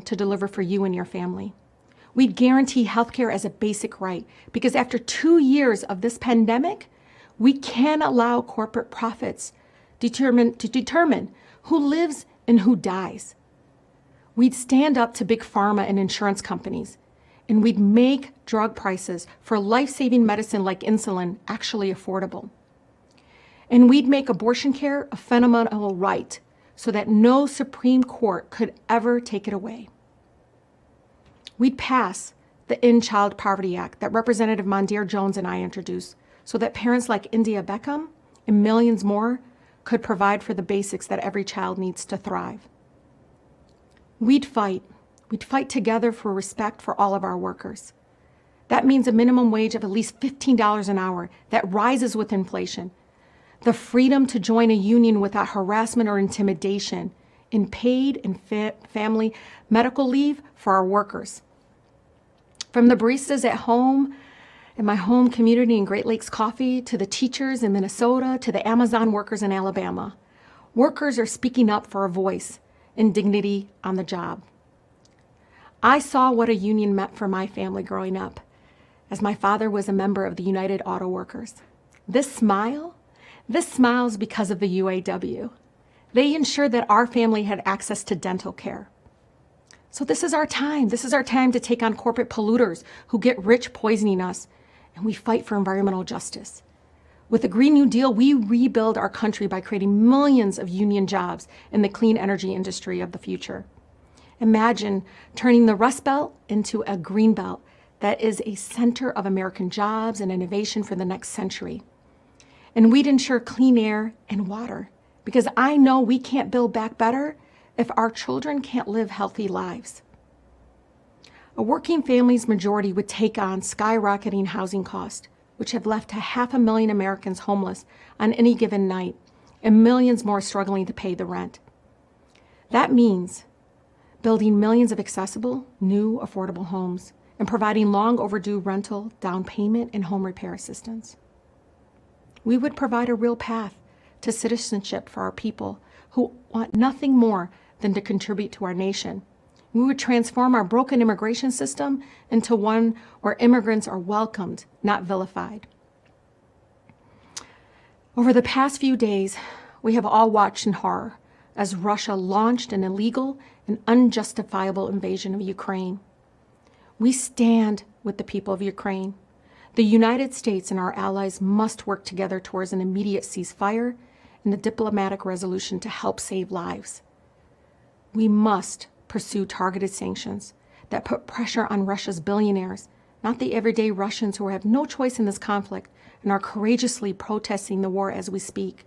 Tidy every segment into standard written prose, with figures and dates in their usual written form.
to deliver for you and your family. We'd guarantee healthcare as a basic right because after 2 years of this pandemic, we can't allow corporate profits to determine who lives and who dies. We'd stand up to big pharma and insurance companies, and we'd make drug prices for life-saving medicine like insulin actually affordable. And we'd make abortion care a fundamental right so that no Supreme Court could ever take it away. We'd pass the End Child Poverty Act that Representative Mondaire Jones and I introduced so that parents like India Beckham and millions more could provide for the basics that every child needs to thrive. We'd fight together for respect for all of our workers. That means a minimum wage of at least $15 an hour that rises with inflation, the freedom to join a union without harassment or intimidation, and paid and family medical leave for our workers. From the baristas at home, in my home community in Great Lakes Coffee, to the teachers in Minnesota, to the Amazon workers in Alabama, workers are speaking up for a voice and dignity on the job. I saw what a union meant for my family growing up, as my father was a member of the United Auto Workers. This smile is because of the UAW. They ensured that our family had access to dental care. So this is our time. This is our time to take on corporate polluters who get rich poisoning us, and we fight for environmental justice. With the Green New Deal, we rebuild our country by creating millions of union jobs in the clean energy industry of the future. Imagine turning the Rust Belt into a green belt that is a center of American jobs and innovation for the next century. And we'd ensure clean air and water, because I know we can't build back better if our children can't live healthy lives. A working family's majority would take on skyrocketing housing costs, which have left 500,000 Americans homeless on any given night, and millions more struggling to pay the rent. That means building millions of accessible, new, affordable homes, and providing long overdue rental, down payment, and home repair assistance. We would provide a real path to citizenship for our people who want nothing more than to contribute to our nation. We would transform our broken immigration system into one where immigrants are welcomed, not vilified. Over the past few days, we have all watched in horror as Russia launched an illegal and unjustifiable invasion of Ukraine. We stand with the people of Ukraine. The United States and our allies must work together towards an immediate ceasefire and a diplomatic resolution to help save lives. We must pursue targeted sanctions that put pressure on Russia's billionaires, not the everyday Russians who have no choice in this conflict and are courageously protesting the war as we speak.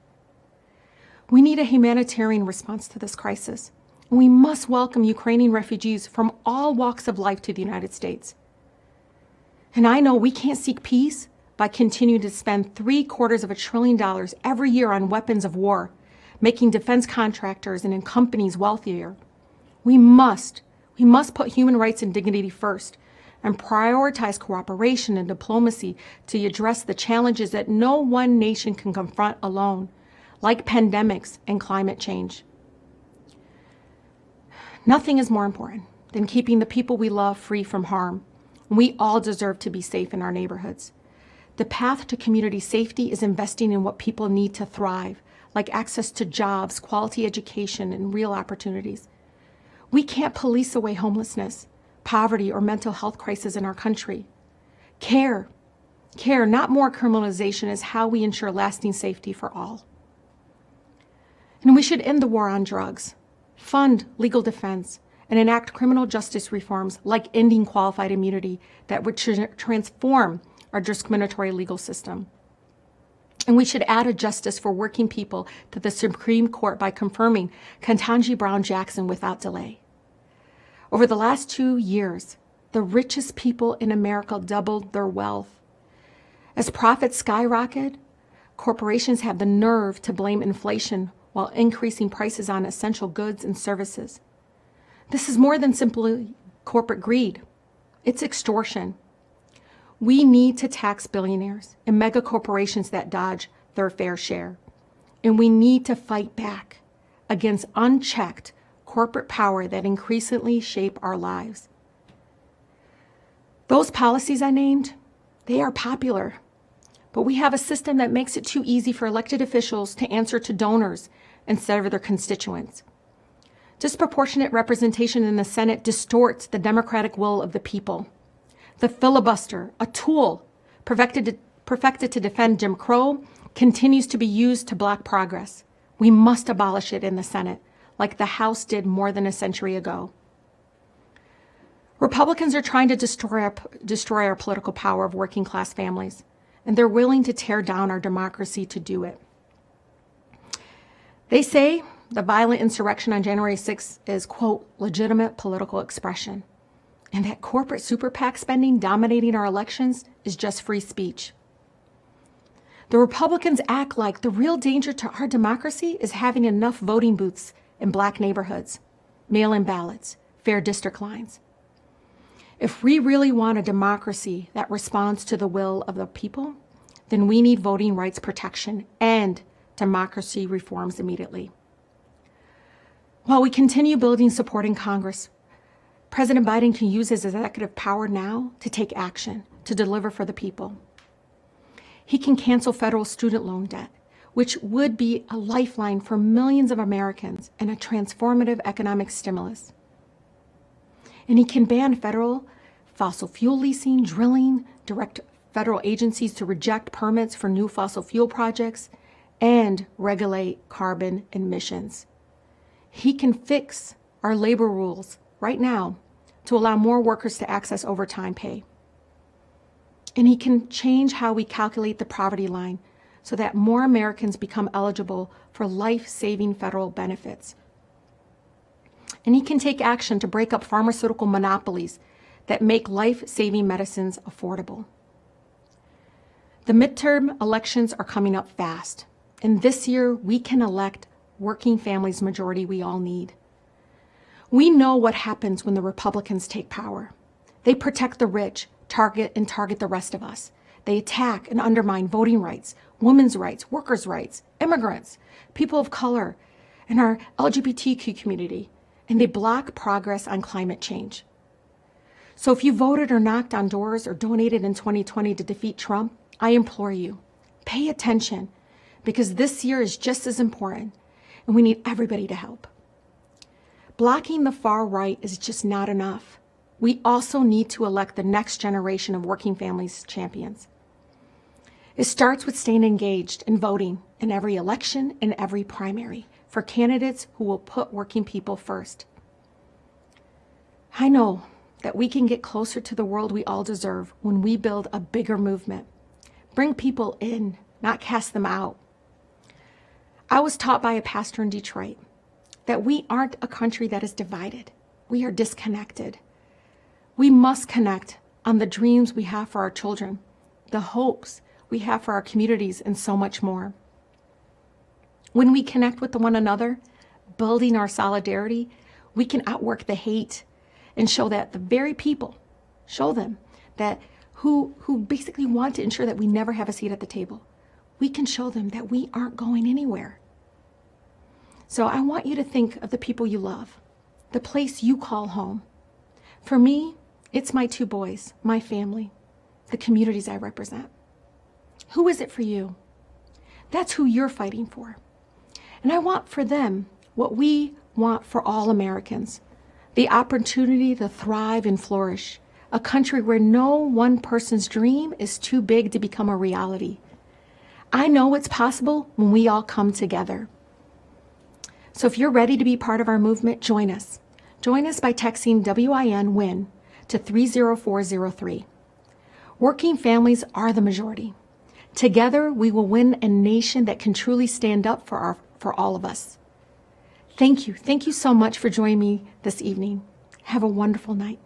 We need a humanitarian response to this crisis, and we must welcome Ukrainian refugees from all walks of life to the United States. And I know we can't seek peace by continuing to spend $750 billion every year on weapons of war, making defense contractors and companies wealthier. We must put human rights and dignity first and prioritize cooperation and diplomacy to address the challenges that no one nation can confront alone, like pandemics and climate change. Nothing is more important than keeping the people we love free from harm. We all deserve to be safe in our neighborhoods. The path to community safety is investing in what people need to thrive, like access to jobs, quality education, and real opportunities. We can't police away homelessness, poverty, or mental health crises in our country. Care, not more criminalization, is how we ensure lasting safety for all. And we should end the war on drugs, fund legal defense, and enact criminal justice reforms like ending qualified immunity that would transform our discriminatory legal system. And we should add a justice for working people to the Supreme Court by confirming Ketanji Brown Jackson without delay. Over the last 2 years, the richest people in America doubled their wealth. As profits skyrocket, corporations have the nerve to blame inflation while increasing prices on essential goods and services. This is more than simply corporate greed. It's extortion. We need to tax billionaires and mega corporations that dodge their fair share. And we need to fight back against unchecked corporate power that increasingly shape our lives. Those policies I named, they are popular, but we have a system that makes it too easy for elected officials to answer to donors instead of their constituents. Disproportionate representation in the Senate distorts the democratic will of the people. The filibuster, a tool perfected to defend Jim Crow, continues to be used to block progress. We must abolish it in the Senate, like the House did more than a century ago. Republicans are trying to destroy our political power of working class families, and they're willing to tear down our democracy to do it. They say the violent insurrection on January 6th is, quote, legitimate political expression, and that corporate super PAC spending dominating our elections is just free speech. The Republicans act like the real danger to our democracy is having enough voting booths in Black neighborhoods, mail-in ballots, fair district lines. If we really want a democracy that responds to the will of the people, then we need voting rights protection and democracy reforms immediately. While we continue building support in Congress, President Biden can use his executive power now to take action, to deliver for the people. He can cancel federal student loan debt, which would be a lifeline for millions of Americans and a transformative economic stimulus. And he can ban federal fossil fuel leasing, drilling, direct federal agencies to reject permits for new fossil fuel projects, and regulate carbon emissions. He can fix our labor rules right now to allow more workers to access overtime pay. And he can change how we calculate the poverty line so that more Americans become eligible for life-saving federal benefits. And he can take action to break up pharmaceutical monopolies that make life-saving medicines affordable. The midterm elections are coming up fast, and this year we can elect working families majority we all need. We know what happens when the Republicans take power. They protect the rich, target the rest of us. They attack and undermine voting rights, women's rights, workers' rights, immigrants, people of color, and our LGBTQ community, and they block progress on climate change. So if you voted or knocked on doors or donated in 2020 to defeat Trump, I implore you, pay attention, because this year is just as important, and we need everybody to help. Blocking the far right is just not enough. We also need to elect the next generation of working families champions. It starts with staying engaged and voting in every election and every primary for candidates who will put working people first. I know that we can get closer to the world we all deserve when we build a bigger movement. Bring people in, not cast them out. I was taught by a pastor in Detroit that we aren't a country that is divided. We are disconnected. We must connect on the dreams we have for our children, the hopes we have for our communities, and so much more. When we connect with one another, building our solidarity, we can outwork the hate and show that the very people, show them that who basically want to ensure that we never have a seat at the table. We can show them that we aren't going anywhere. So I want you to think of the people you love, the place you call home. For me, it's my two boys, my family, the communities I represent. Who is it for you? That's who you're fighting for. And I want for them what we want for all Americans, the opportunity to thrive and flourish, a country where no one person's dream is too big to become a reality. I know it's possible when we all come together. So if you're ready to be part of our movement, join us. Join us by texting WIN-WIN to 30403. Working families are the majority. Together, we will win a nation that can truly stand up for all of us. Thank you. Thank you so much for joining me this evening. Have a wonderful night.